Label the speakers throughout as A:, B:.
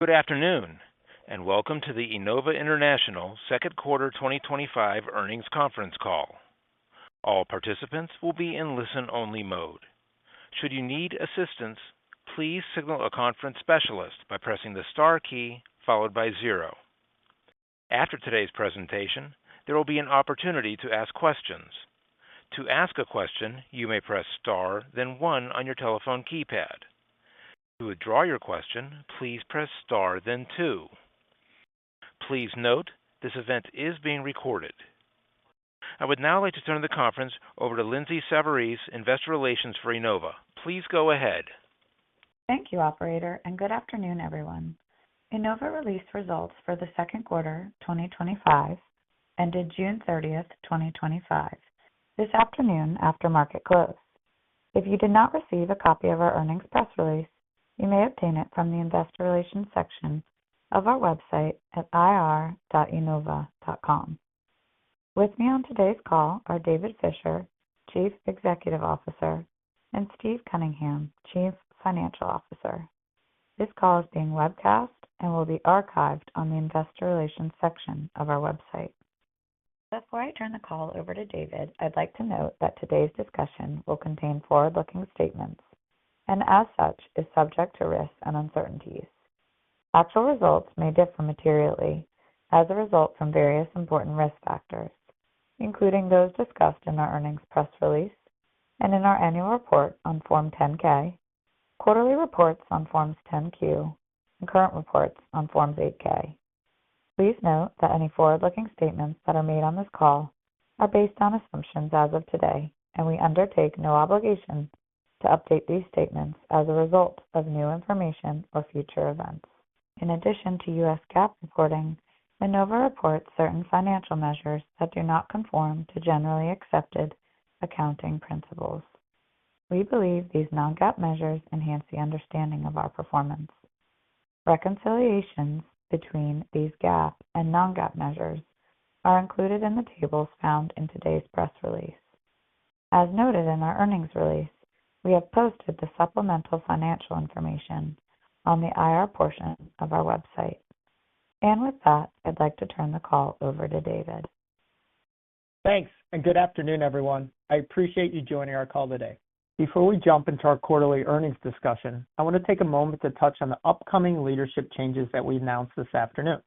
A: Good afternoon, and welcome to the Enova International Second Quarter 2025 Earnings Conference Call. All participants will be in listen-only mode. Should you need assistance, please signal a conference specialist by pressing the star key followed by 0. After today's presentation, there will be an opportunity to ask questions. To ask a question, you may press star, then 1 on your telephone keypad. To withdraw your question, please press star, then 2. Please note, this event is being recorded. I would now like to turn the conference over to Lindsay Savarese, Investor Relations for Enova. Please go ahead.
B: Thank you, Operator, and good afternoon, everyone. Enova released results for the second quarter 2025, ended June 30th, 2025, this afternoon after market close. If you did not receive a copy of our earnings press release, you may obtain it from the Investor Relations section of our website at ir.enova.com. With me on today's call are David Fisher, Chief Executive Officer, and Steve Cunningham, Chief Financial Officer. This call is being webcast and will be archived on the Investor Relations section of our website. Before I turn the call over to David, I'd like to note that today's discussion will contain forward-looking statements and as such is subject to risks and uncertainties. Actual results may differ materially as a result from various important risk factors, including those discussed in our earnings press release and in our annual report on Form 10-K, quarterly reports on Forms 10-Q, and current reports on Forms 8-K. Please note that any forward-looking statements that are made on this call are based on assumptions as of today, and we undertake no obligation to update these statements as a result of new information or future events. In addition to U.S. GAAP reporting, Enova reports certain financial measures that do not conform to generally accepted accounting principles. We believe these non-GAAP measures enhance the understanding of our performance. Reconciliations between these GAAP and non-GAAP measures are included in the tables found in today's press release. As noted in our earnings release, we have posted the supplemental financial information on the IR portion of our website. And with that, I'd like to turn the call over to David.
C: Thanks, and good afternoon, everyone. I appreciate you joining our call today. Before we jump into our quarterly earnings discussion, I want to take a moment to touch on the upcoming leadership changes that we announced this afternoon.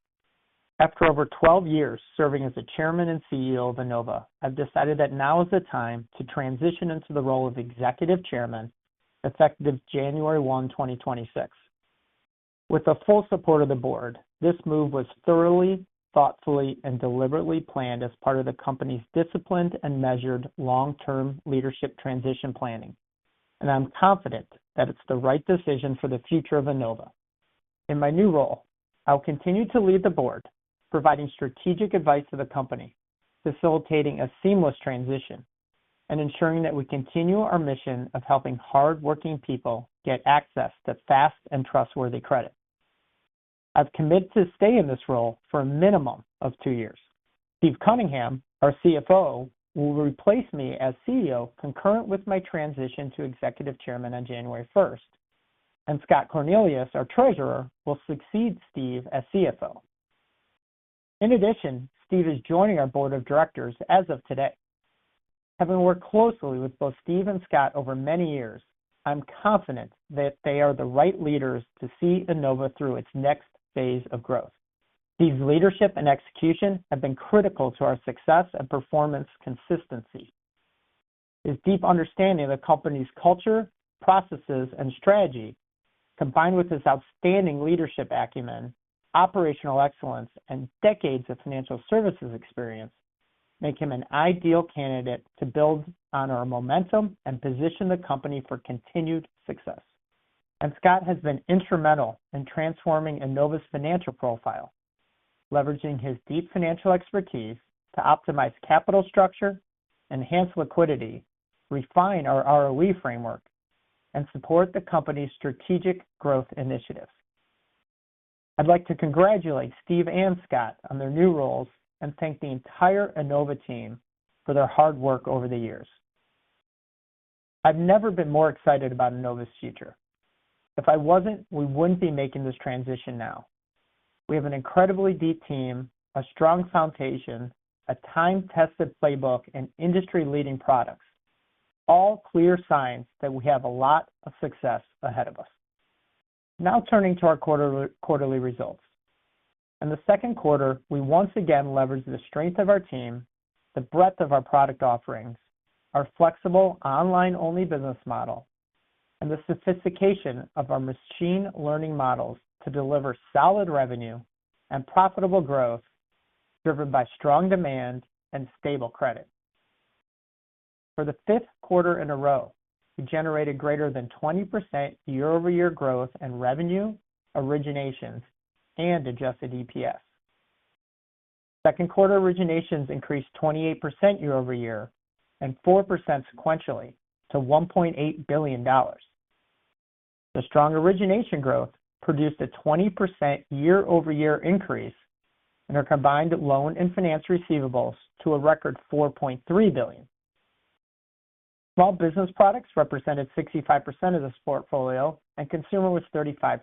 C: After over 12 years serving as the Chairman and CEO of Enova, I've decided that now is the time to transition into the role of Executive Chairman, effective January 1, 2026. With the full support of the board, this move was thoroughly, thoughtfully, and deliberately planned as part of the company's disciplined and measured long-term leadership transition planning, and I'm confident that it's the right decision for the future of Enova. In my new role, I'll continue to lead the board, providing strategic advice to the company, facilitating a seamless transition, and ensuring that we continue our mission of helping hard-working people get access to fast and trustworthy credit. I've committed to stay in this role for a minimum of 2 years. Steve Cunningham, our CFO, will replace me as CEO concurrent with my transition to Executive Chairman on January 1st, and Scott Cornelius, our Treasurer, will succeed Steve as CFO. In addition, Steve is joining our Board of Directors as of today. Having worked closely with both Steve and Scott over many years, I'm confident that they are the right leaders to see Enova through its next phase of growth. Steve's leadership and execution have been critical to our success and performance consistency. His deep understanding of the company's culture, processes, and strategy, combined with his outstanding leadership acumen, operational excellence, and decades of financial services experience, make him an ideal candidate to build on our momentum and position the company for continued success. And Scott has been instrumental in transforming Enova's financial profile, leveraging his deep financial expertise to optimize capital structure, enhance liquidity, refine our ROE framework, and support the company's strategic growth initiatives. I'd like to congratulate Steve and Scott on their new roles and thank the entire Enova team for their hard work over the years. I've never been more excited about Enova's future. If I wasn't, we wouldn't be making this transition now. We have an incredibly deep team, a strong foundation, a time-tested playbook, and industry-leading products. All clear signs that we have a lot of success ahead of us. Now turning to our quarterly results. In the second quarter, we once again leveraged the strength of our team, the breadth of our product offerings, our flexible online-only business model, and the sophistication of our machine learning models to deliver solid revenue and profitable growth driven by strong demand and stable credit. For the fifth quarter in a row, we generated greater than 20% year-over-year growth in revenue, originations, and adjusted EPS. Second quarter originations increased 28% year-over-year and 4% sequentially to $1.8 billion. The strong origination growth produced a 20% year-over-year increase in our combined loan and finance receivables to a record $4.3 billion. Small business products represented 65% of this portfolio, and consumer was 35%.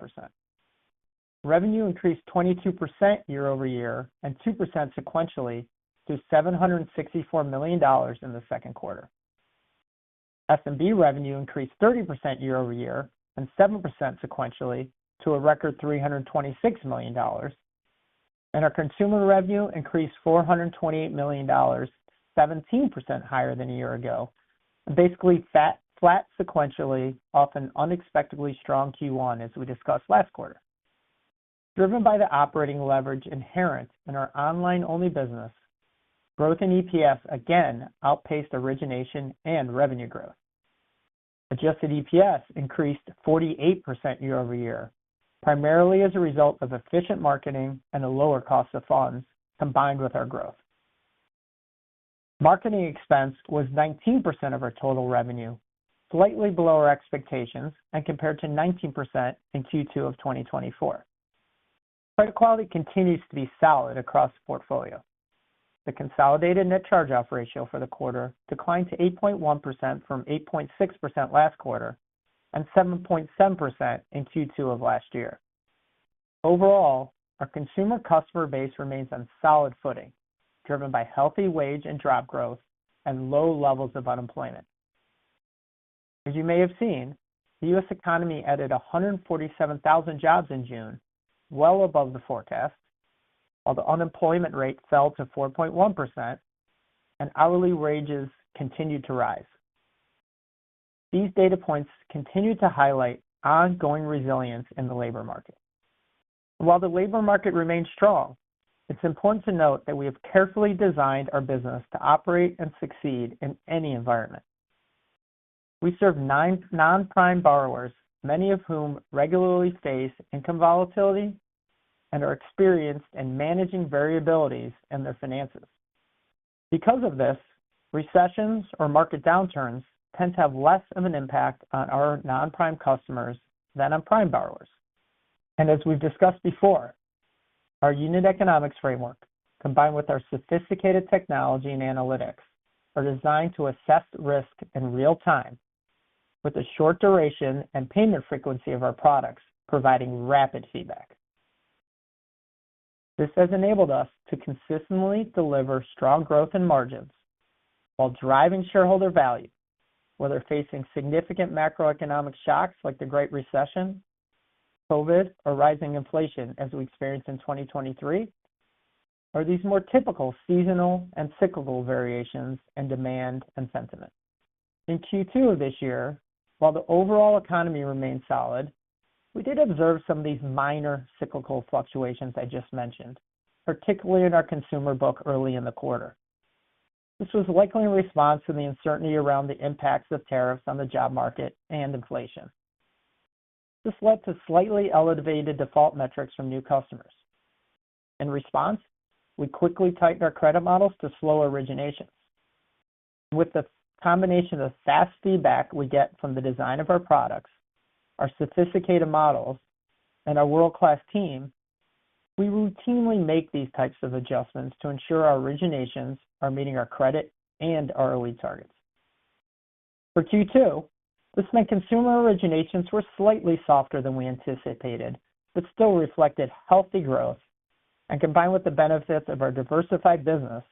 C: Revenue increased 22% year-over-year and 2% sequentially to $764 million in the second quarter. SMB revenue increased 30% year-over-year and 7% sequentially to a record $326 million, and our consumer revenue increased $428 million, 17% higher than a year ago, and basically flat sequentially off an unexpectedly strong Q1 as we discussed last quarter. Driven by the operating leverage inherent in our online-only business, growth in EPS again outpaced origination and revenue growth. Adjusted EPS increased 48% year-over-year, primarily as a result of efficient marketing and a lower cost of funds combined with our growth. Marketing expense was 19% of our total revenue, slightly below our expectations and compared to 19% in Q2 of 2024. Credit quality continues to be solid across the portfolio. The consolidated net charge-off ratio for the quarter declined to 8.1% from 8.6% last quarter and 7.7% in Q2 of last year. Overall, our consumer customer base remains on solid footing, driven by healthy wage and job growth and low levels of unemployment. As you may have seen, the U.S. economy added 147,000 jobs in June, well above the forecast, while the unemployment rate fell to 4.1% and hourly wages continued to rise. These data points continue to highlight ongoing resilience in the labor market. While the labor market remains strong, it's important to note that we have carefully designed our business to operate and succeed in any environment. We serve 9 non-prime borrowers, many of whom regularly face income volatility and are experienced in managing variabilities in their finances. Because of this, recessions or market downturns tend to have less of an impact on our non-prime customers than on prime borrowers. And as we've discussed before, our unit economics framework, combined with our sophisticated technology and analytics, are designed to assess risk in real time, with the short duration and payment frequency of our products providing rapid feedback. This has enabled us to consistently deliver strong growth in margins while driving shareholder value, whether facing significant macroeconomic shocks like the Great Recession, COVID, or rising inflation as we experienced in 2023, or these more typical seasonal and cyclical variations in demand and sentiment. In Q2 of this year, while the overall economy remained solid, we did observe some of these minor cyclical fluctuations I just mentioned, particularly in our consumer book early in the quarter. This was likely in response to the uncertainty around the impacts of tariffs on the job market and inflation. This led to slightly elevated default metrics from new customers. In response, we quickly tightened our credit models to slow originations. With the combination of fast feedback we get from the design of our products, our sophisticated models, and our world-class team, we routinely make these types of adjustments to ensure our originations are meeting our credit and ROE targets. For Q2, This meant consumer originations were slightly softer than we anticipated, but still reflected healthy growth. And combined with the benefits of our diversified business,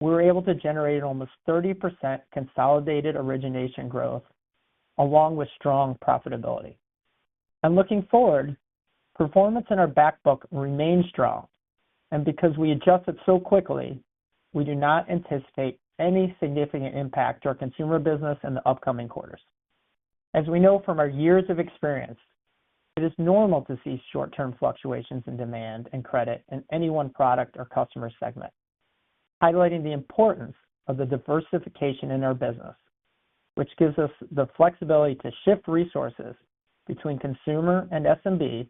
C: we were able to generate almost 30% consolidated origination growth, along with strong profitability. And looking forward, performance in our back book remains strong. And because we adjusted so quickly, we do not anticipate any significant impact to our consumer business in the upcoming quarters. As we know from our years of experience, it is normal to see short-term fluctuations in demand and credit in any one product or customer segment, highlighting the importance of the diversification in our business, which gives us the flexibility to shift resources between consumer and SMB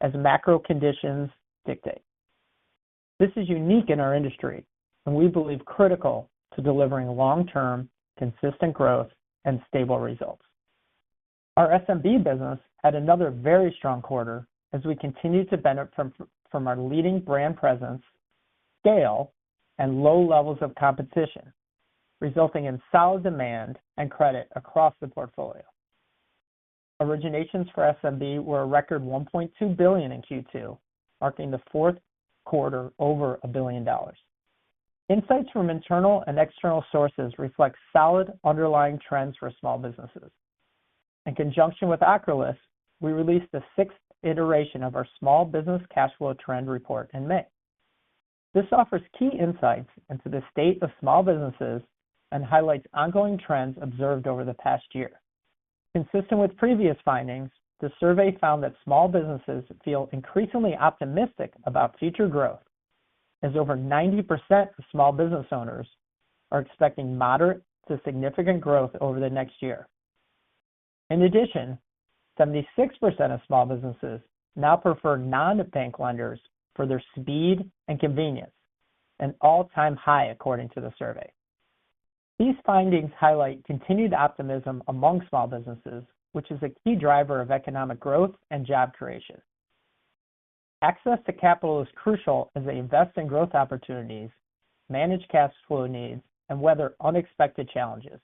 C: as macro conditions dictate. This is unique in our industry, and we believe critical to delivering long-term, consistent growth and stable results. Our SMB business had another very strong quarter as we continue to benefit from our leading brand presence, scale, and low levels of competition, resulting in solid demand and credit across the portfolio. Originations for SMB were a record $1.2 billion in Q2, marking the fourth quarter over $1 billion. Insights from internal and external sources reflect solid underlying trends for small businesses. In conjunction with Acrolis, we released the sixth iteration of our Small Business Cash Flow Trend Report in May. This offers key insights into the state of small businesses and highlights ongoing trends observed over the past year. Consistent with previous findings, the survey found that small businesses feel increasingly optimistic about future growth, as over 90% of small business owners are expecting moderate to significant growth over the next year. In addition, 76% of small businesses now prefer non-bank lenders for their speed and convenience, an all-time high according to the survey. These findings highlight continued optimism among small businesses, which is a key driver of economic growth and job creation. Access to capital is crucial as they invest in growth opportunities, manage cash flow needs, and weather unexpected challenges.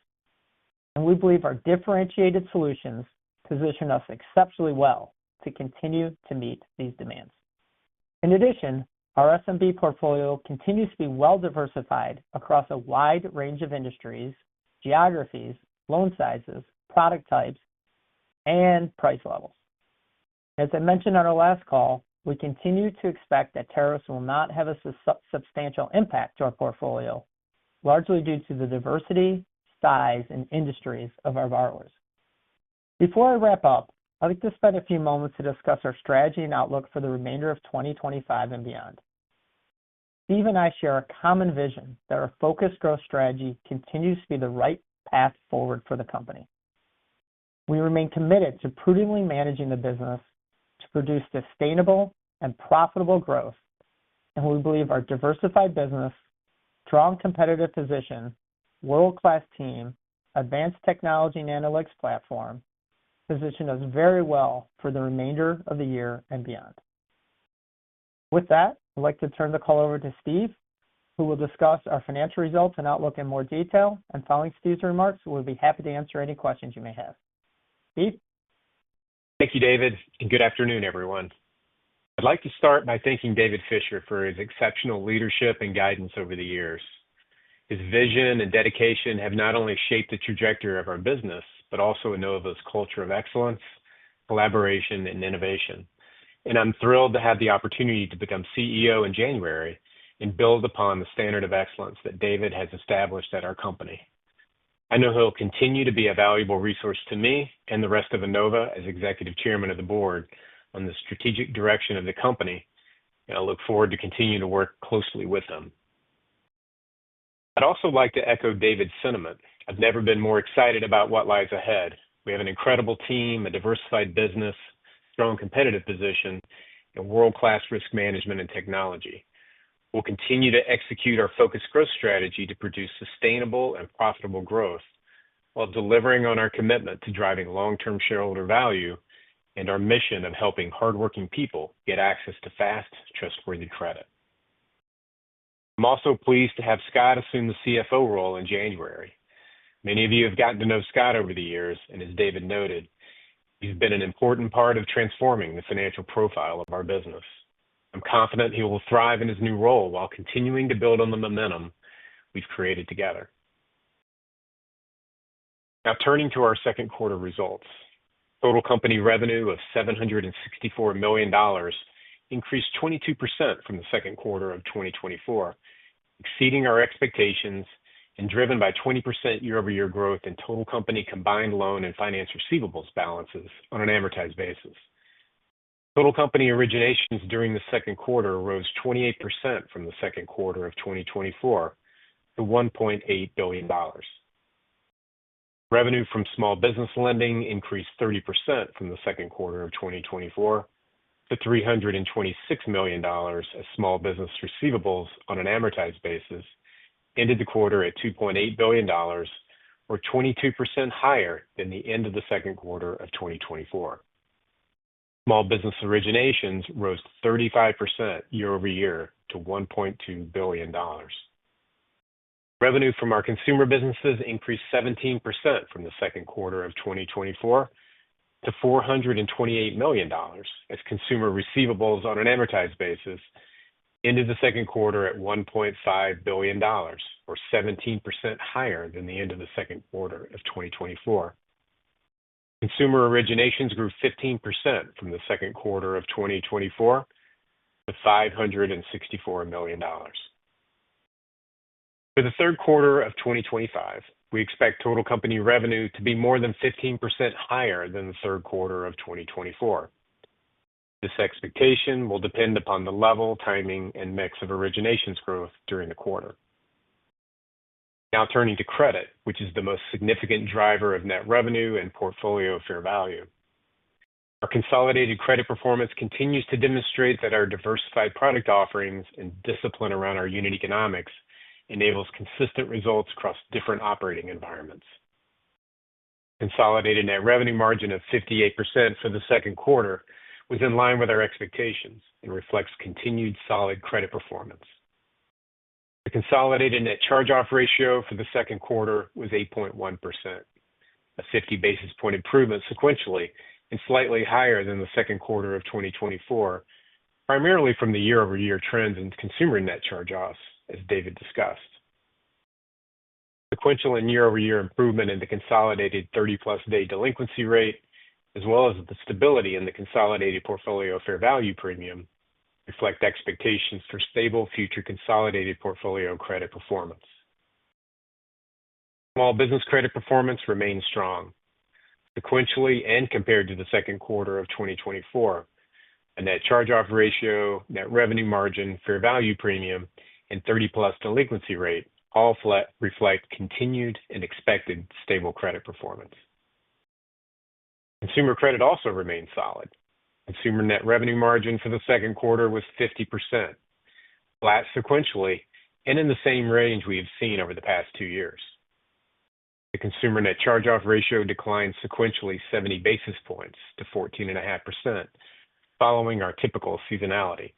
C: And we believe our differentiated solutions position us exceptionally well to continue to meet these demands. In addition, our SMB portfolio continues to be well diversified across a wide range of industries, geographies, loan sizes, product types, and price levels. As I mentioned on our last call, we continue to expect that tariffs will not have a substantial impact to our portfolio, largely due to the diversity, size, and industries of our borrowers. Before I wrap up, I'd like to spend a few moments to discuss our strategy and outlook for the remainder of 2025 and beyond. Steve and I share a common vision that our focused growth strategy continues to be the right path forward for the company. We remain committed to prudently managing the business to produce sustainable and profitable growth, and we believe our diversified business, strong competitive position, world-class team, advanced technology and analytics platform position us very well for the remainder of the year and beyond. With that, I'd like to turn the call over to Steve, who will discuss our financial results and outlook in more detail, and following Steve's remarks, we'll be happy to answer any questions you may have. Steve?
D: Thank you, David, and good afternoon, everyone. I'd like to start by thanking David Fisher for his exceptional leadership and guidance over the years. His vision and dedication have not only shaped the trajectory of our business, but also Enova's culture of excellence, collaboration, and innovation. And I'm thrilled to have the opportunity to become CEO in January and build upon the standard of excellence that David has established at our company. I know he'll continue to be a valuable resource to me and the rest of Enova as Executive Chairman of the Board on the strategic direction of the company, and I look forward to continuing to work closely with them. I'd also like to echo David's sentiment. I've never been more excited about what lies ahead. We have an incredible team, a diversified business, strong competitive position, and world-class risk management and technology. We'll continue to execute our focused growth strategy to produce sustainable and profitable growth while delivering on our commitment to driving long-term shareholder value and our mission of helping hardworking people get access to fast, trustworthy credit. I'm also pleased to have Scott assume the CFO role in January. Many of you have gotten to know Scott over the years, and as David noted, he's been an important part of transforming the financial profile of our business. I'm confident he will thrive in his new role while continuing to build on the momentum we've created together. Now, turning to our second quarter results, total company revenue of $764 million increased 22% from the second quarter of 2024, exceeding our expectations and driven by 20% year-over-year growth in total company combined loan and finance receivables balances on an amortized basis. Total company originations during the second quarter rose 28% from the second quarter of 2024 to $1.8 billion. Revenue from small business lending increased 30% from the second quarter of 2024 to $326 million as small business receivables on an amortized basis ended the quarter at $2.8 billion, or 22% higher than the end of the second quarter of 2024. Small business originations rose 35% year-over-year to $1.2 billion. Revenue from our consumer businesses increased 17% from the second quarter of 2024 to $428 million as consumer receivables on an amortized basis ended the second quarter at $1.5 billion, or 17% higher than the end of the second quarter of 2024. Consumer originations grew 15% from the second quarter of 2024 to $564 million. For the third quarter of 2025, we expect total company revenue to be more than 15% higher than the third quarter of 2024. This expectation will depend upon the level, timing, and mix of originations growth during the quarter. Now turning to credit, which is the most significant driver of net revenue and portfolio fair value. Our consolidated credit performance continues to demonstrate that our diversified product offerings and discipline around our unit economics enables consistent results across different operating environments. Consolidated net revenue margin of 58% for the second quarter was in line with our expectations and reflects continued solid credit performance. The consolidated net charge-off ratio for the second quarter was 8.1%, a 50 basis point improvement sequentially and slightly higher than the second quarter of 2024, primarily from the year-over-year trends in consumer net charge-offs, as David discussed. Sequential and year-over-year improvement in the consolidated 30-plus day delinquency rate, as well as the stability in the consolidated portfolio fair value premium, reflect expectations for stable future consolidated portfolio credit performance. Small business credit performance remains strong. Sequentially and compared to the second quarter of 2024, a net charge-off ratio, net revenue margin, fair value premium, and 30-plus delinquency rate all reflect continued and expected stable credit performance. Consumer credit also remains solid. Consumer net revenue margin for the second quarter was 50%, flat sequentially, and in the same range we have seen over the past 2 years. The consumer net charge-off ratio declined sequentially 70 basis points to 14.5%, following our typical seasonality.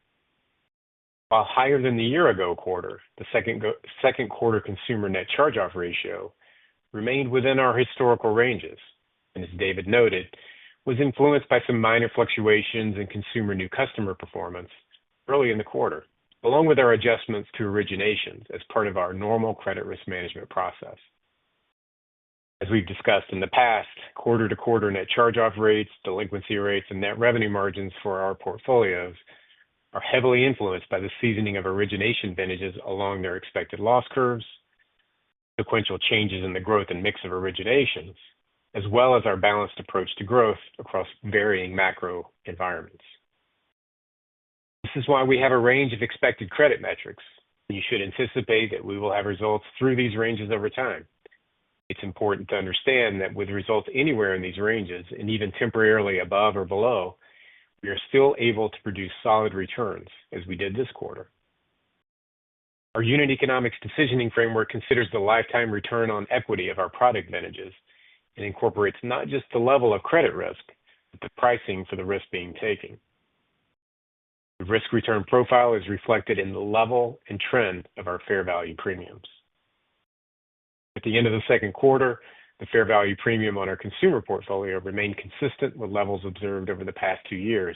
D: While higher than the year-ago quarter, the second quarter consumer net charge-off ratio remained within our historical ranges, and as David noted, was influenced by some minor fluctuations in consumer new customer performance early in the quarter, along with our adjustments to originations as part of our normal credit risk management process. As we've discussed in the past, quarter-to-quarter net charge-off rates, delinquency rates, and net revenue margins for our portfolios are heavily influenced by the seasoning of origination vintages along their expected loss curves, sequential changes in the growth and mix of originations, as well as our balanced approach to growth across varying macro environments. This is why we have a range of expected credit metrics, and you should anticipate that we will have results through these ranges over time. It's important to understand that with results anywhere in these ranges, and even temporarily above or below, we are still able to produce solid returns, as we did this quarter. Our unit economics decisioning framework considers the lifetime return on equity of our product vintages and incorporates not just the level of credit risk, but the pricing for the risk being taken. The risk return profile is reflected in the level and trend of our fair value premiums. At the end of the second quarter, the fair value premium on our consumer portfolio remained consistent with levels observed over the past 2 years,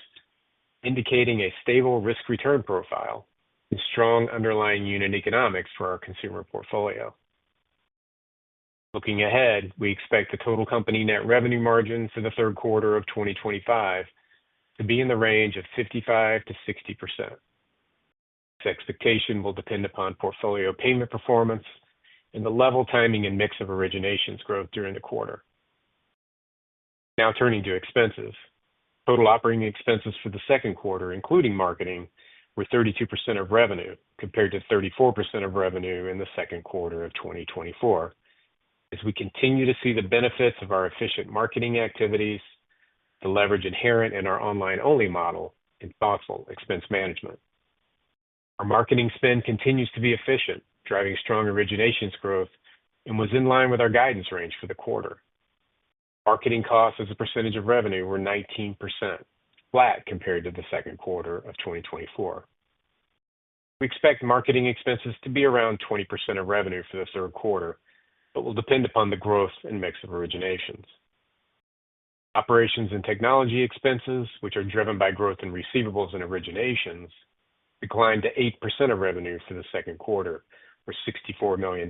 D: indicating a stable risk-return profile and strong underlying unit economics for our consumer portfolio. Looking ahead, we expect the total company net revenue margin for the third quarter of 2025 to be in the range of 55 to 60%. This expectation will depend upon portfolio payment performance and the level, timing, and mix of originations growth during the quarter. Now turning to expenses. Total operating expenses for the second quarter, including marketing, were 32% of revenue compared to 34% of revenue in the second quarter of 2024, as we continue to see the benefits of our efficient marketing activities, the leverage inherent in our online-only model, and thoughtful expense management. Our marketing spend continues to be efficient, driving strong originations growth, and was in line with our guidance range for the quarter. Marketing costs as a percentage of revenue were 19%, flat compared to the second quarter of 2024. We expect marketing expenses to be around 20% of revenue for the third quarter, but will depend upon the growth and mix of originations. Operations and technology expenses, which are driven by growth in receivables and originations, declined to 8% of revenue for the second quarter, or $64 million,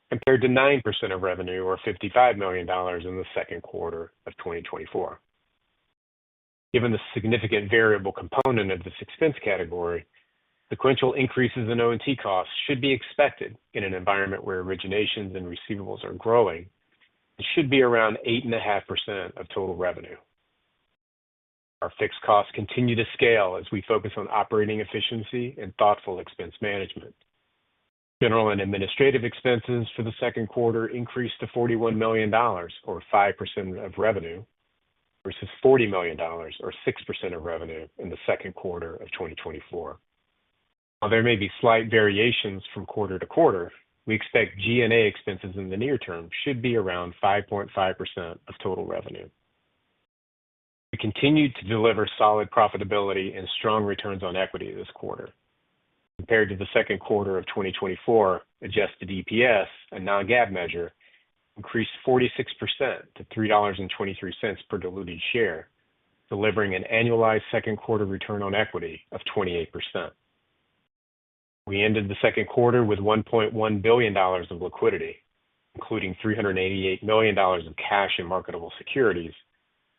D: compared to 9% of revenue, or $55 million in the second quarter of 2024. Given the significant variable component of this expense category, sequential increases in O&T costs should be expected in an environment where originations and receivables are growing and should be around 8.5% of total revenue. Our fixed costs continue to scale as we focus on operating efficiency and thoughtful expense management. General and administrative expenses for the second quarter increased to $41 million, or 5% of revenue, versus $40 million, or 6% of revenue in the second quarter of 2024. While there may be slight variations from quarter to quarter, we expect G&A expenses in the near term should be around 5.5% of total revenue. We continued to deliver solid profitability and strong returns on equity this quarter. Compared to the second quarter of 2024, adjusted EPS, a non-GAAP measure, increased 46% to $3.23 per diluted share, delivering an annualized second quarter return on equity of 28%. We ended the second quarter with $1.1 billion of liquidity, including $388 million of cash and marketable securities,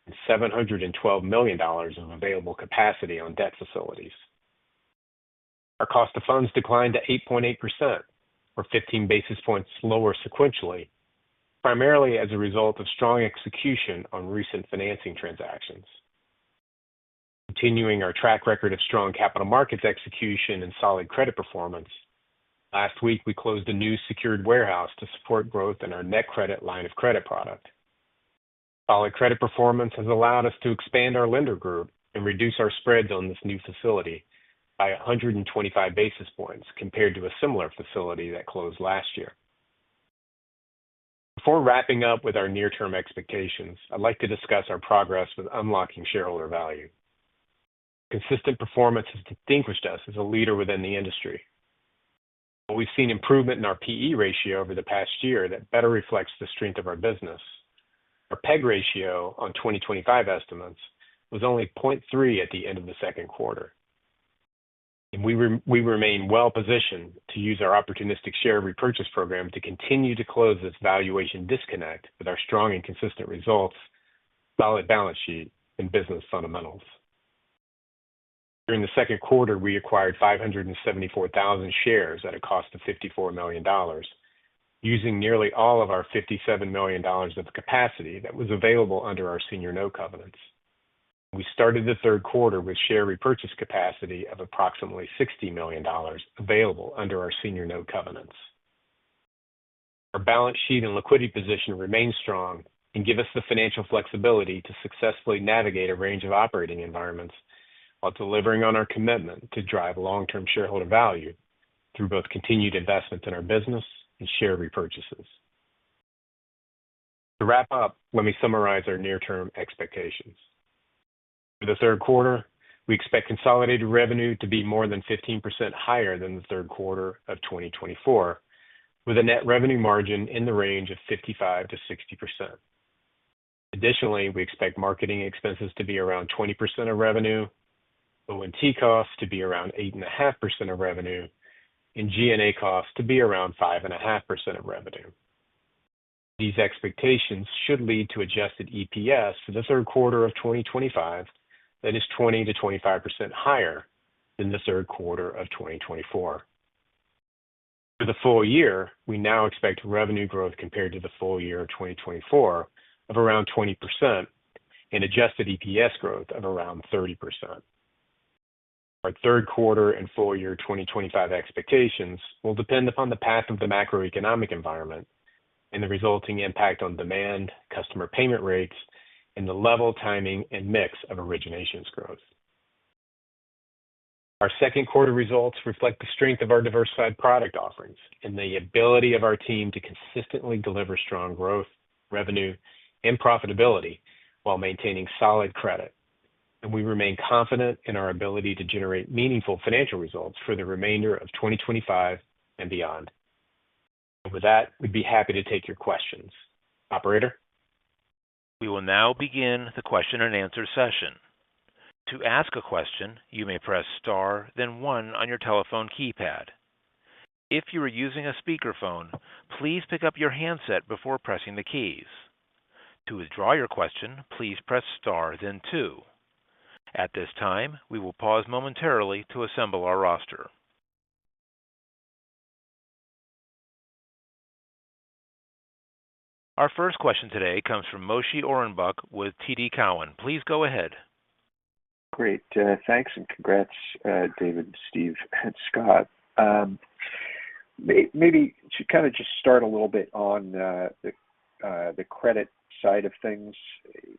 D: and $712 million of available capacity on debt facilities. Our cost of funds declined to 8.8%, or 15 basis points lower sequentially, primarily as a result of strong execution on recent financing transactions. Continuing our track record of strong capital markets execution and solid credit performance, last week we closed a new secured warehouse to support growth in our net credit line of credit product. Solid credit performance has allowed us to expand our lender group and reduce our spreads on this new facility by 125 basis points compared to a similar facility that closed last year. Before wrapping up with our near-term expectations, I'd like to discuss our progress with unlocking shareholder value. Consistent performance has distinguished us as a leader within the industry. While we've seen improvement in our PE ratio over the past year that better reflects the strength of our business, our PEG ratio on 2025 estimates was only 0.3 at the end of the second quarter. And we remain well positioned to use our opportunistic share repurchase program to continue to close this valuation disconnect with our strong and consistent results, solid balance sheet, and business fundamentals. During the second quarter, we acquired 574,000 shares at a cost of $54 million, using nearly all of our $57 million of capacity that was available under our senior note covenants. We started the third quarter with share repurchase capacity of approximately $60 million available under our senior note covenants. Our balance sheet and liquidity position remain strong and give us the financial flexibility to successfully navigate a range of operating environments while delivering on our commitment to drive long-term shareholder value through both continued investments in our business and share repurchases. To wrap up, let me summarize our near-term expectations. For the third quarter, we expect consolidated revenue to be more than 15% higher than the third quarter of 2024, with a net revenue margin in the range of 55 to 60%. Additionally, we expect marketing expenses to be around 20% of revenue, O&T costs to be around 8.5% of revenue, and G&A costs to be around 5.5% of revenue. These expectations should lead to adjusted EPS for the third quarter of 2025 that is 20 to 25% higher than the third quarter of 2024. For the full year, we now expect revenue growth compared to the full year of 2024 of around 20% and adjusted EPS growth of around 30%. Our third quarter and full year 2025 expectations will depend upon the path of the macroeconomic environment and the resulting impact on demand, customer payment rates, and the level, timing, and mix of originations growth. Our second quarter results reflect the strength of our diversified product offerings and the ability of our team to consistently deliver strong growth, revenue, and profitability while maintaining solid credit. And we remain confident in our ability to generate meaningful financial results for the remainder of 2025 and beyond. And with that, we'd be happy to take your questions. Operator?
A: We will now begin the question and answer session. To ask a question, you may press star, then one on your telephone keypad. If you are using a speakerphone, please pick up your handset before pressing the keys. To withdraw your question, please press star, then two. At this time, we will pause momentarily to assemble our roster. Our first question today comes from Moshe Orenbuch with TD Cowen. Please go ahead.
E: Great. Thanks and congrats, David, Steve, and Scott. Maybe to kind of just start a little bit on the credit side of things,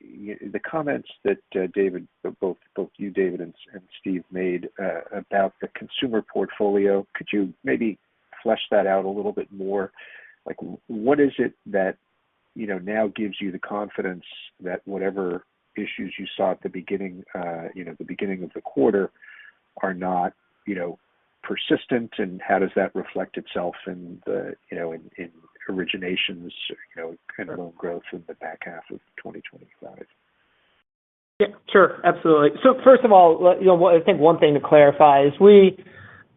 E: the comments that David, both you, David, and Steve made about the consumer portfolio, could you maybe flesh that out a little bit more? Like, what is it that now gives you the confidence that whatever issues you saw at the beginning, the beginning of the quarter, are not, persistent, and how does that reflect itself in the, in originations, kind of loan growth in the back half of 2025?
C: Yeah, sure, absolutely. So first of all, I think one thing to clarify is we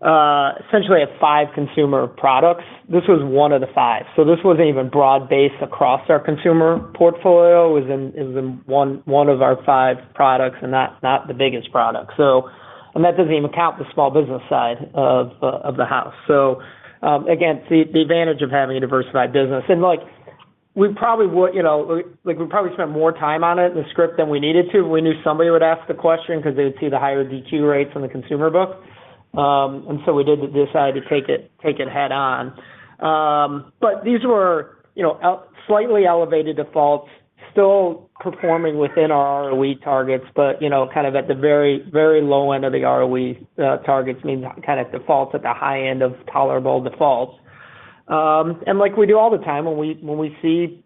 C: essentially have 5 consumer products. This was one of the 5. So this wasn't even broad-based across our consumer portfolio. It was in one of our 5 products and not the biggest product. So, and that doesn't even count the small business side of the house. So again, the advantage of having a diversified business. And we probably would, we probably spent more time on it in the script than we needed to. We knew somebody would ask the question because they would see the higher DQ rates in the consumer book. And so we did decide to take it head on. But these were, slightly elevated defaults, still performing within our ROE targets, but, kind of at the very, very low end of the ROE targets, means kind of defaults at the high end of tolerable defaults. And like we do all the time, when we see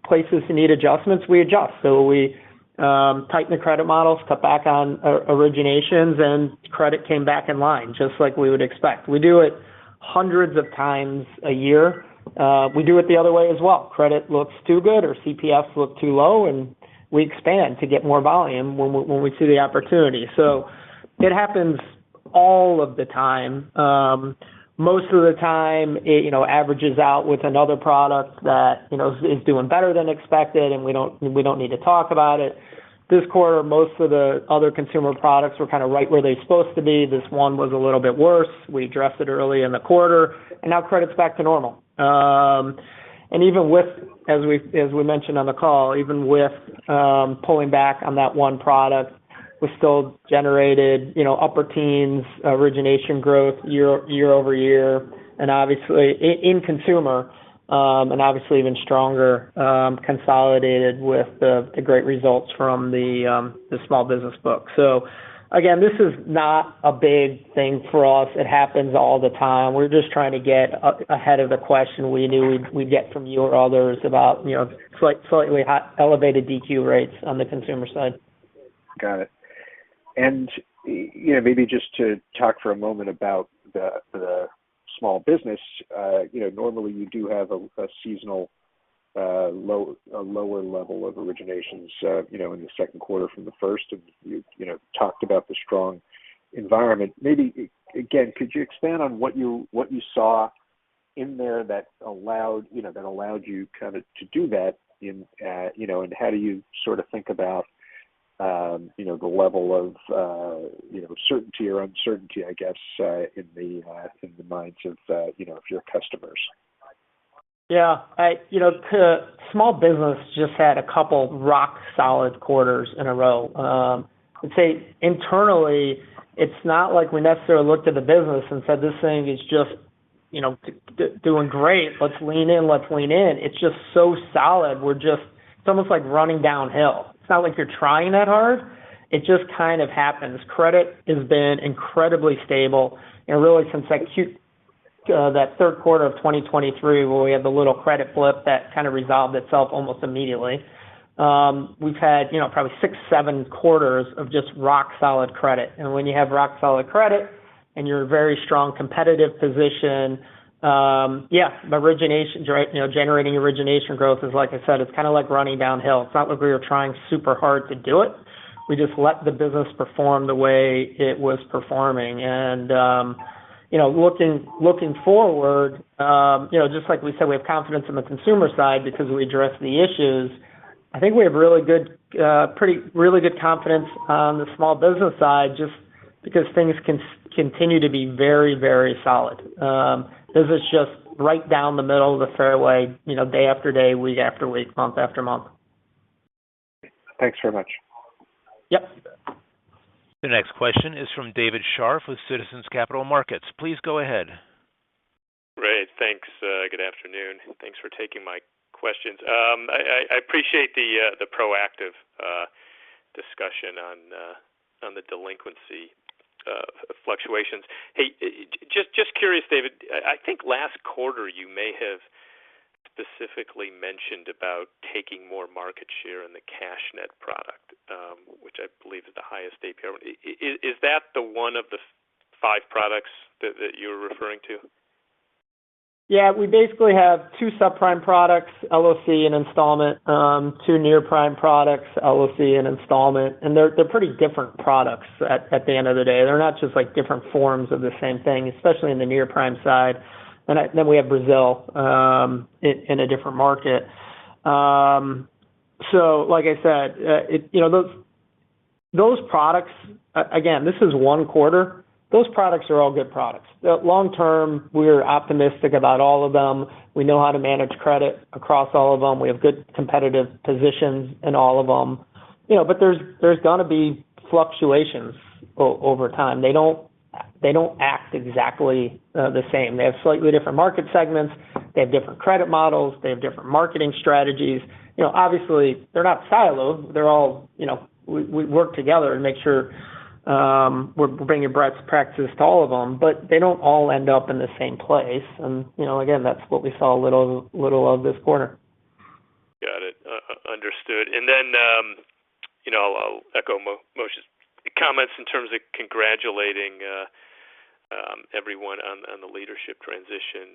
C: places that need adjustments, we adjust. So we tighten the credit models, cut back on originations, and credit came back in line, just like we would expect. We do it hundreds of times a year. We do it the other way as well. Credit looks too good or CPFs look too low, and we expand to get more volume when we see the opportunity. So it happens all of the time. Most of the time, it averages out with another product that is doing better than expected, and we don't need to talk about it. This quarter, most of the other consumer products were kind of right where they're supposed to be. This one was a little bit worse. We addressed it early in the quarter, and now credit's back to normal. And even with, as we mentioned on the call, even with pulling back on that one product, we still generated, upper teens origination growth year over year, and obviously in consumer, and obviously even stronger consolidated with the great results from the small business book. So again, this is not a big thing for us. It happens all the time. We're just trying to get ahead of the question we knew we'd get from you or others about, slightly elevated DQ rates on the consumer side.
E: Got it. And maybe just to talk for a moment about the small business, normally you do have a seasonal lower level of originations, in the second quarter from the first, and you talked about the strong environment. Maybe again, could you expand on what you saw in there that allowed you kind of to do that and how do you sort of think about the level of certainty or uncertainty, I guess, in the minds of your customers.
C: Yeah, small business just had a couple rock solid quarters in a row. I'd say internally, it's not like we necessarily looked at the business and said this thing is just doing great. Let's lean in. It's just so solid. It's almost like running downhill. It's not like you're trying that hard. It just kind of happens. Credit has been incredibly stable, and really since that third quarter of 2023, where we had the little credit blip that kind of resolved itself almost immediately. We've had, probably 6-7 quarters of just rock solid credit. And when you have rock solid credit and you're in a very strong competitive position, origination, generating origination growth is, like I said, it's kind of like running downhill. It's not like we were trying super hard to do it. We just let the business perform the way it was performing. And, looking forward, just like we said, we have confidence in the consumer side because we address the issues. I think we have really good confidence on the small business side, just because things can continue to be very, very solid. This is just right down the middle of the fairway, day after day, week after week, month after month.
E: Thanks very much.
C: Yep.
A: The next question is from David Scharf with Citizens Capital Markets. Please go ahead.
F: Great. Thanks. Good afternoon. Thanks for taking my questions. I appreciate the proactive discussion on the delinquency fluctuations. Hey, just curious, David. I think last quarter you may have specifically mentioned about taking more market share in the CashNet product, which I believe is the highest APR. Is that the one of the 5 products that you're referring to?
C: Yeah, we basically have 2 subprime products, LOC and installment, 2 near prime products, LOC and installment, and they're pretty different products at the end of the day. They're not just like different forms of the same thing, especially in the near prime side. And then we have Brazil in a different market. So, like I said, those products, again, this is one quarter. Those products are all good products. Long term, we're optimistic about all of them. We know how to manage credit across all of them. We have good competitive positions in all of them. But there's going to be fluctuations over time. They don't act exactly the same. They have slightly different market segments. They have different credit models. They have different marketing strategies. Obviously, they're not siloed. They're all, we work together to make sure we're bringing best practices to all of them, but they don't all end up in the same place. And, again, that's what we saw a little of this quarter.
F: Got it. Understood. And then, I'll echo Moshe's comments in terms of congratulating everyone on the leadership transition.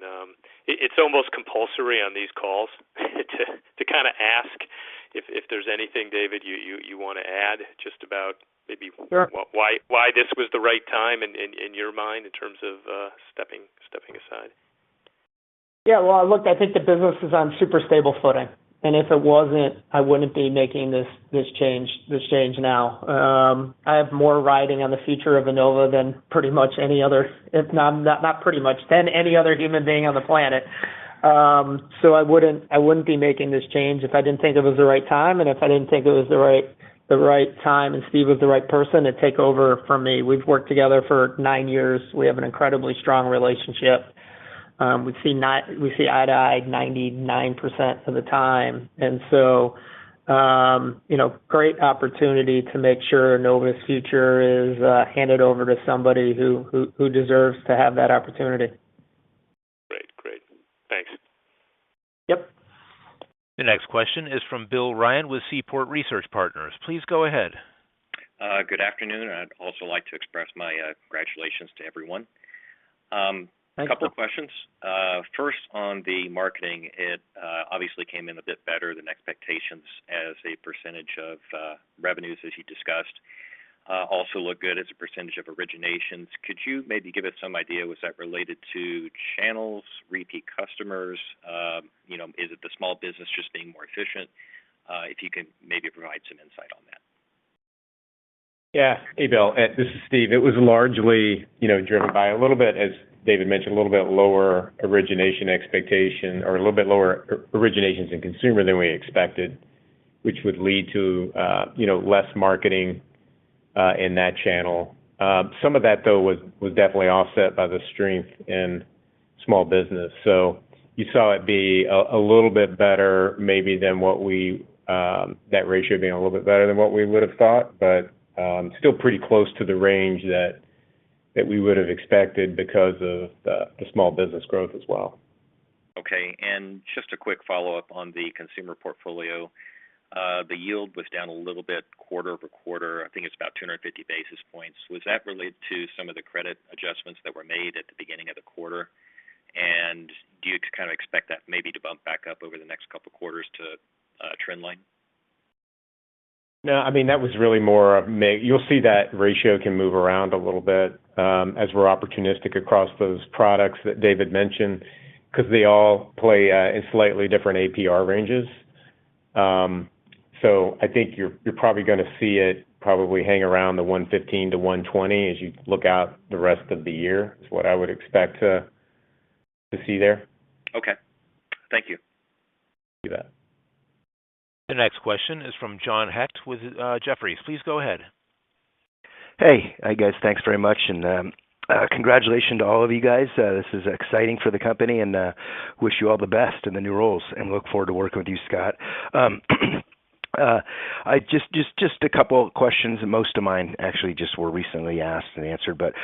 F: It's almost compulsory on these calls to kind of ask if there's anything, David, you want to add just about maybe
C: sure.
F: why this was the right time in your mind in terms of stepping aside.
C: Yeah, well, look, I think the business is on super stable footing. And if it wasn't, I wouldn't be making this change now. I have more riding on the future of Enova than pretty much any other, if not pretty much, than any other human being on the planet. So I wouldn't be making this change if I didn't think it was the right time, and if I didn't think it was the right time and Steve was the right person to take over from me. We've worked together for 9 years. We have an incredibly strong relationship. We see eye to eye 99% of the time. And so, great opportunity to make sure Nova's future is handed over to somebody who deserves to have that opportunity.
F: Great. Thanks.
C: Yep.
A: The next question is from Bill Ryan with Seaport Research Partners. Please go ahead.
G: Good afternoon. I'd also like to express my congratulations to everyone.
C: Thanks.
G: Couple of questions. First, on the marketing, it obviously came in a bit better than expectations as a percentage of revenues, as you discussed. Also looked good as a percentage of originations. Could you maybe give us some idea, was that related to channels, repeat customers? Is it the small business just being more efficient? If you can maybe provide some insight on that.
D: Yeah. Hey, Bill. This is Steve. It was largely, driven by a little bit, as David mentioned, a little bit lower origination expectation or a little bit lower originations in consumer than we expected, which would lead to, less marketing in that channel. Some of that, though, was definitely offset by the strength in small business. So you saw it be a little bit better maybe than what that ratio being a little bit better than what we would have thought, but still pretty close to the range that we would have expected because of the small business growth as well.
G: Okay, and just a quick follow-up on the consumer portfolio. The yield was down a little bit quarter over quarter. I think it's about 250 basis points. Was that related to some of the credit adjustments that were made at the beginning of the quarter? And do you kind of expect that maybe to bump back up over the next couple of quarters to trend line?
D: No, I mean, that was really more of you'll see that ratio can move around a little bit as we're opportunistic across those products that David mentioned, because they all play in slightly different APR ranges. So I think you're probably going to see it probably hang around the 115 to 120 as you look out the rest of the year is what I would expect to see there.
G: Okay. Thank you.
D: You bet.
A: The next question is from John Hecht with Jefferies. Please go ahead.
H: Hey, guys. Thanks very much, and congratulations to all of you guys. This is exciting for the company, and wish you all the best in the new roles, and look forward to working with you, Scott. I just a couple of questions. Most of mine actually just were recently asked and answered. But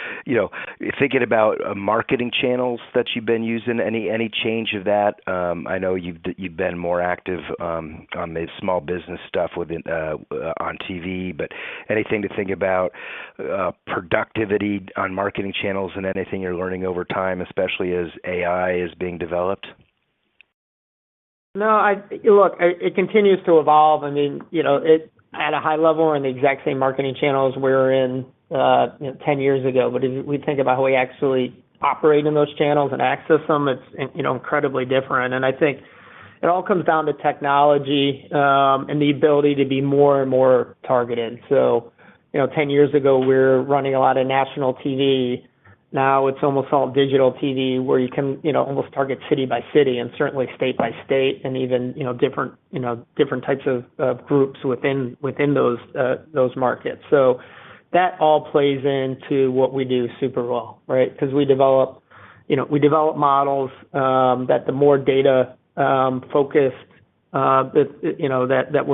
H: thinking about marketing channels that you've been using, any change of that? I know you've been more active on the small business stuff on TV, but anything to think about productivity on marketing channels and anything you're learning over time, especially as AI is being developed?
C: No, look, it continues to evolve. I mean, it at a high level, we're in the exact same marketing channels we were in 10 years ago. But if we think about how we actually operate in those channels and access them, it's incredibly different. And I think it all comes down to technology and the ability to be more and more targeted. So, 10 years ago, we were running a lot of national TV. Now it's almost all digital TV where you can, almost target city by city and certainly state by state and even, different types of groups within those markets. So that all plays into what we do super well, right? Because we develop models that the more data focused that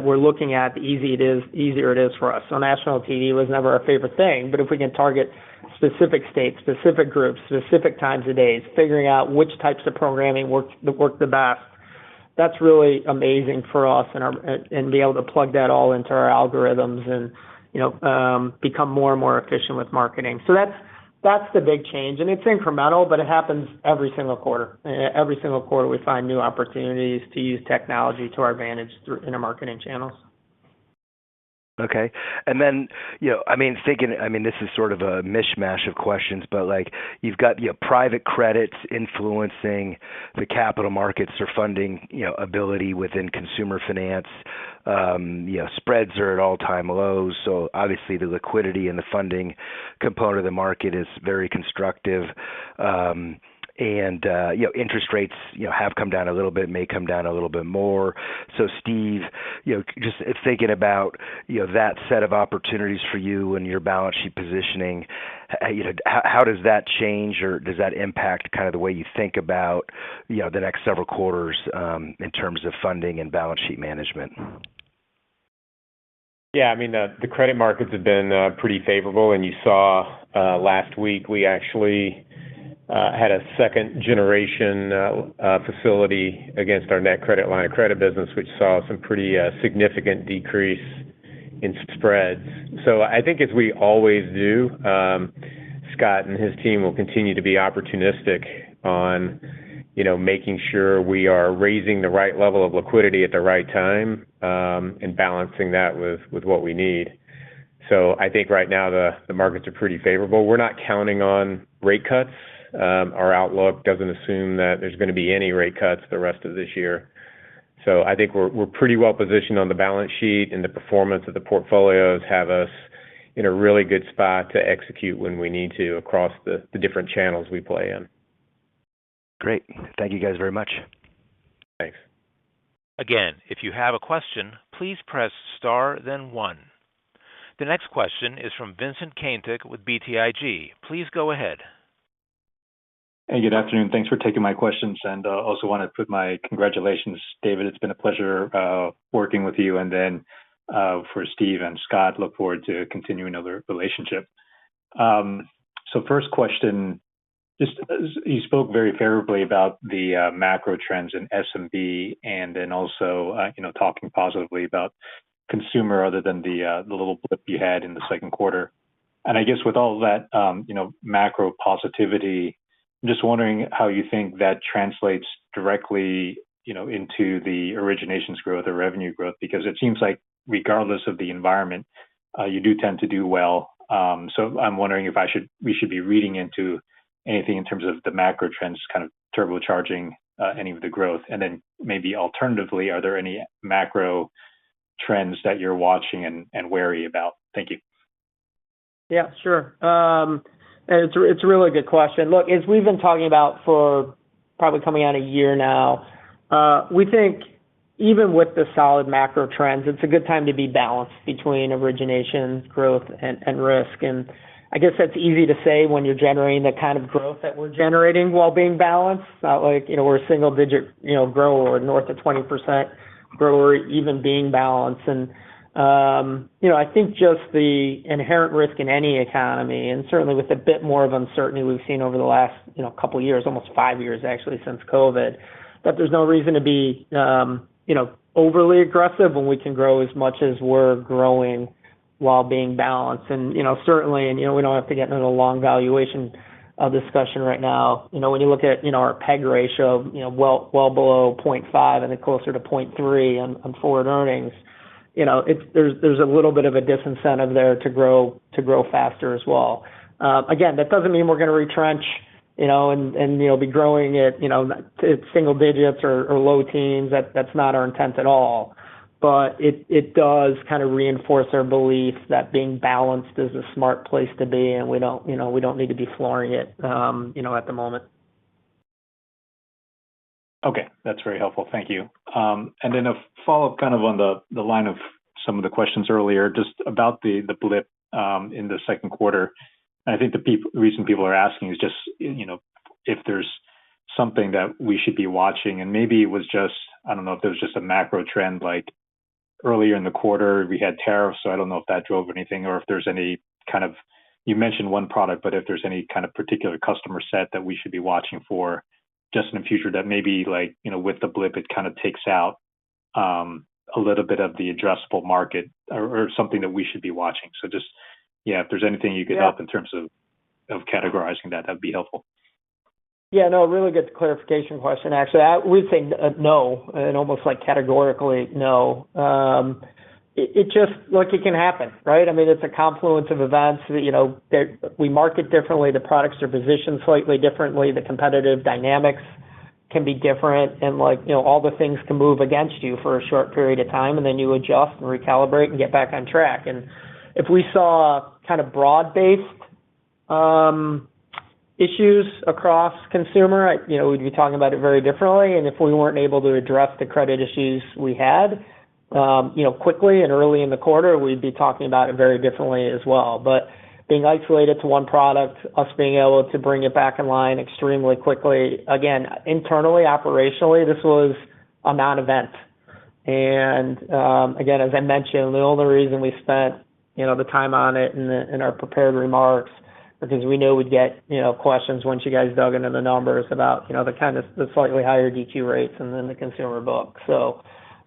C: we're looking at, the easier it is for us. So national TV was never our favorite thing, but if we can target specific states, specific groups, specific times of days, figuring out which types of programming work the best, that's really amazing for us, and be able to plug that all into our algorithms and become more and more efficient with marketing. So that's the big change, and it's incremental, but it happens every single quarter. Every single quarter, we find new opportunities to use technology to our advantage in our marketing channels.
H: Okay. And then, this is sort of a mishmash of questions, but you've got, private credits influencing the capital markets or funding, ability within consumer finance. Spreads are at all-time lows. So obviously the liquidity and the funding component of the market is very constructive. And interest rates, have come down a little bit, may come down a little bit more. So Steve, just thinking about, that set of opportunities for you and your balance sheet positioning, how does that change or does that impact kind of the way you think about, the next several quarters in terms of funding and balance sheet management?
D: Yeah, the credit markets have been pretty favorable, and you saw last week we actually had a second generation facility against our net credit line of credit business, which saw some pretty significant decrease in spreads. So I think as we always do, Scott and his team will continue to be opportunistic on, making sure we are raising the right level of liquidity at the right time, and balancing that with what we need. So I think right now the markets are pretty favorable. We're not counting on rate cuts. Our outlook doesn't assume that there's going to be any rate cuts the rest of this year. So I think we're pretty well positioned on the balance sheet, and the performance of the portfolios have us in a really good spot to execute when we need to across the different channels we play in.
H: Great. Thank you guys very much.
D: Thanks.
A: Again, if you have a question, please press star, then 1. The next question is from Vincent Caintic with BTIG. Please go ahead.
I: Hey, good afternoon. Thanks for taking my questions, and also want to put my congratulations, David. It's been a pleasure working with you, and then for Steve and Scott, look forward to continuing the relationship. So first question, just you spoke very favorably about the macro trends in SMB, and then also talking positively about consumer, other than the little blip you had in the second quarter. And I guess with all that macro positivity, I'm just wondering how you think that translates directly into the originations growth or revenue growth, because it seems like regardless of the environment, you do tend to do well. So I'm wondering if we should be reading into anything in terms of the macro trends kind of turbocharging any of the growth. And then maybe alternatively, are there any macro trends that you're watching and wary about? Thank you.
C: Yeah, sure. And it's a really good question. Look, as we've been talking about for probably coming on a year now, we think even with the solid macro trends, it's a good time to be balanced between origination, growth, and risk. And I guess that's easy to say when you're generating the kind of growth that we're generating while being balanced. Not like, we're a single digit, grower or north of 20% grower, even being balanced. And I think just the inherent risk in any economy, and certainly with a bit more of uncertainty we've seen over the last, couple of years, almost 5 years actually since COVID, that there's no reason to be, overly aggressive when we can grow as much as we're growing while being balanced. And, certainly, and, we don't have to get into a long valuation discussion right now. When you look at, our PEG ratio, well below 0.5 and then closer to 0.3 on forward earnings, there's a little bit of a disincentive there to grow faster as well. Again, that doesn't mean we're going to retrench, and be growing at single digits or low teens. That's not our intent at all. But it does kind of reinforce our belief that being balanced is a smart place to be, and we don't need to be flooring it at the moment.
I: Okay, that's very helpful. Thank you. And then a follow-up kind of on the line of some of the questions earlier, just about the blip in the second quarter. And I think the reason people are asking is just, if there's something that we should be watching. And maybe it was just, I don't know if there was just a macro trend, like earlier in the quarter, we had tariffs. So I don't know if that drove anything, or if there's any kind of, you mentioned one product, but if there's any kind of particular customer set that we should be watching for just in the future that maybe with the blip, it kind of takes out a little bit of the addressable market or something that we should be watching. So just, if there's anything you could help in terms of categorizing that'd be helpful.
C: Yeah, no, really good clarification question. Actually, I would say no, and almost like categorically no. It just, it can happen, right? I mean, it's a confluence of events that, we market differently. The products are positioned slightly differently. The competitive dynamics can be different. And all the things can move against you for a short period of time, and then you adjust and recalibrate and get back on track. And if we saw kind of broad-based issues across consumer, we'd be talking about it very differently. And if we weren't able to address the credit issues we had, quickly and early in the quarter, we'd be talking about it very differently as well. But being isolated to one product, us being able to bring it back in line extremely quickly, again, internally, operationally, this was a non-event. And again, as I mentioned, the only reason we spent, the time on it in our prepared remarks, because we knew we'd get, questions once you guys dug into the numbers about, the slightly higher DQ rates and then the consumer book. So,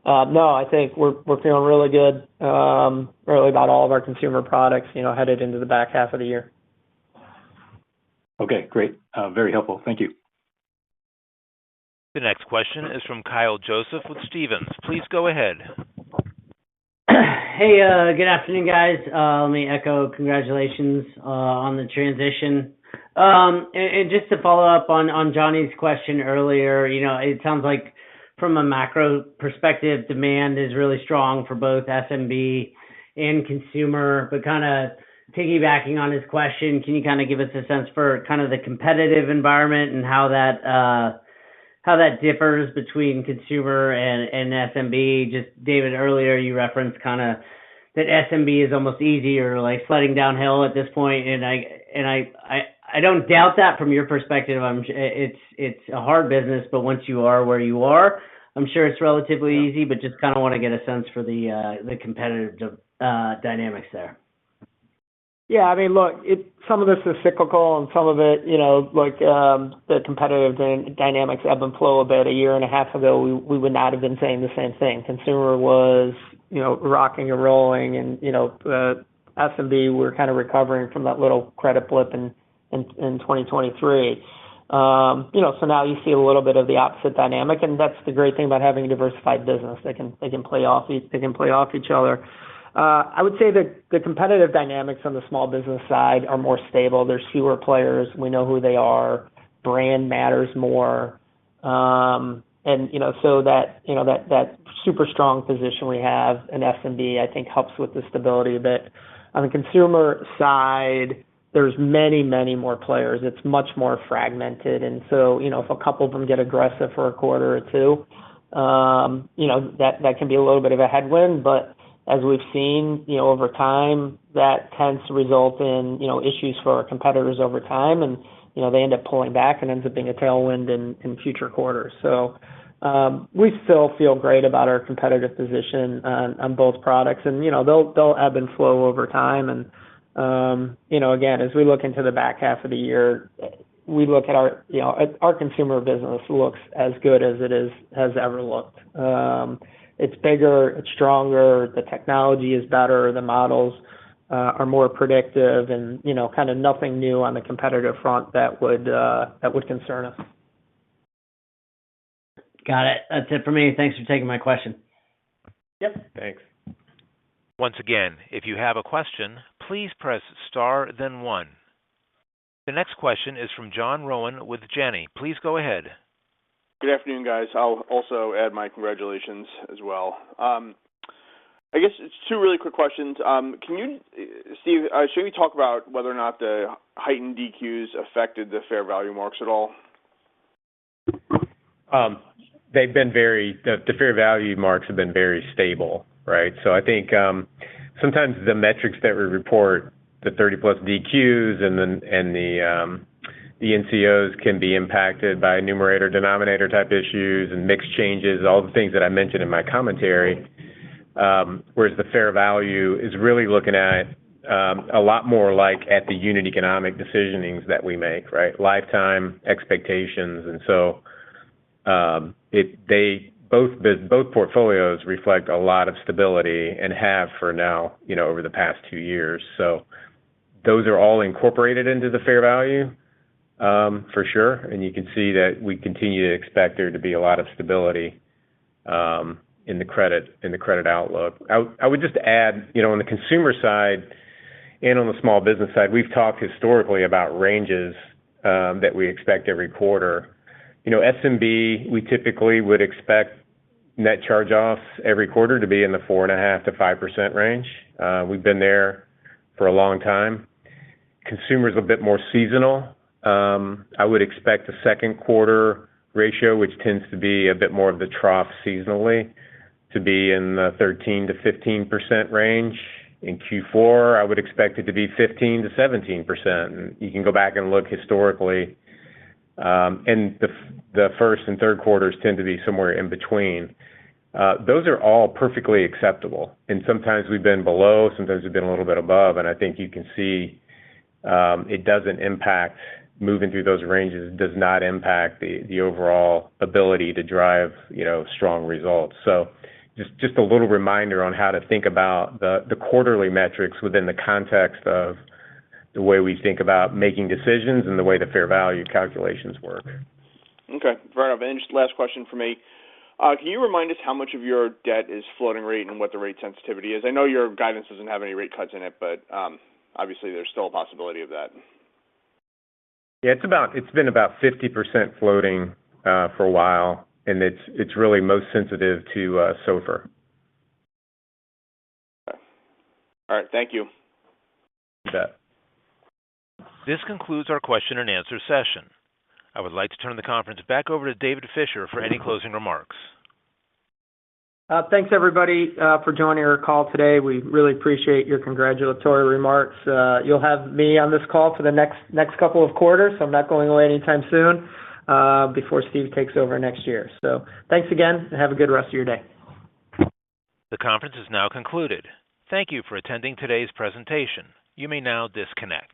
C: no, I think we're feeling really good, really about all of our consumer products, headed into the back half of the year.
I: Okay, great. Very helpful. Thank you.
A: The next question is from Kyle Joseph with Stephens. Please go ahead.
J: Hey, good afternoon, guys. Let me echo congratulations on the transition. And just to follow up on Johnny's question earlier, it sounds like from a macro perspective, demand is really strong for both SMB and consumer. But kind of piggybacking on his question, can you kind of give us a sense for kind of the competitive environment and how that differs between consumer and SMB? Just David, earlier you referenced kind of that SMB is almost easier, like sledding downhill at this point, and I don't doubt that from your perspective. It's a hard business, but once you are where you are, I'm sure it's relatively easy. But just kind of want to get a sense for the competitive dynamics there.
C: Yeah, I mean, look, some of this is cyclical, and some of it, the competitive dynamics ebb and flow a bit. A year and a half ago, we would not have been saying the same thing. Consumer was, rocking and rolling, and SMB, we're kind of recovering from that little credit blip in 2023. So now you see a little bit of the opposite dynamic, and that's the great thing about having a diversified business. They can play off each other. I would say that the competitive dynamics on the small business side are more stable. There's fewer players. We know who they are. Brand matters more. So that super strong position we have in SMB, I think, helps with the stability a bit. On the consumer side, there's many, many more players. It's much more fragmented. And so, if a couple of them get aggressive for a quarter or two, that can be a little bit of a headwind. But as we've seen, over time, that tends to result in, issues for our competitors over time. And, they end up pulling back and ends up being a tailwind in future quarters. So we still feel great about our competitive position on both products. And, they'll ebb and flow over time. And, again, as we look into the back half of the year, we look at our consumer business looks as good as it has ever looked. It's bigger, it's stronger, the technology is better, the models are more predictive, and kind of nothing new on the competitive front that would concern us.
J: Got it. That's it for me. Thanks for taking my question.
C: Yep.
D: Thanks.
A: Once again, if you have a question, please press star then one. The next question is from John Rowan with Janney. Please go ahead.
K: Good afternoon, guys. I'll also add my congratulations as well. I guess it's two really quick questions. Can you, Steve, should we talk about whether or not the heightened DQs affected the fair value marks at all?
D: They've been the fair value marks have been very stable, right? So I think sometimes the metrics that we report, the 30-plus DQs and the NCOs can be impacted by numerator-denominator type issues and mix changes, all the things that I mentioned in my commentary, whereas the fair value is really looking at a lot more like at the unit economic decisionings that we make, right? Lifetime expectations. And so both portfolios reflect a lot of stability and have for now, over the past 2 years. So those are all incorporated into the fair value. For sure, and you can see that we continue to expect there to be a lot of stability in the credit outlook. I would just add, on the consumer side and on the small business side, we've talked historically about ranges that we expect every quarter. SMB, we typically would expect net charge-offs every quarter to be in the 4.5% to 5% range. We've been there for a long time. Consumer's a bit more seasonal. I would expect the second quarter ratio, which tends to be a bit more of the trough seasonally, to be in the 13% to 15% range. In Q4, I would expect it to be 15% to 17%. And you can go back and look historically, and the first and third quarters tend to be somewhere in between. Those are all perfectly acceptable. And sometimes we've been below, sometimes we've been a little bit above, and I think you can see it doesn't impact. Moving through those ranges does not impact the overall ability to drive, strong results. So just a little reminder on how to think about the quarterly metrics within the context of the way we think about making decisions and the way the fair value calculations work.
K: Okay, fair enough. And just last question for me. Can you remind us how much of your debt is floating rate and what the rate sensitivity is? I know your guidance doesn't have any rate cuts in it, but obviously there's still a possibility of that.
D: Yeah, it's been about 50% floating for a while, and it's really most sensitive to SOFR.
K: Okay. All right, thank you.
D: You bet.
A: This concludes our question and answer session. I would like to turn the conference back over to David Fisher for any closing remarks.
C: Thanks, everybody, for joining our call today. We really appreciate your congratulatory remarks. You'll have me on this call for the next couple of quarters, so I'm not going away anytime soon before Steve takes over next year. So thanks again, and have a good rest of your day.
A: The conference is now concluded. Thank you for attending today's presentation. You may now disconnect.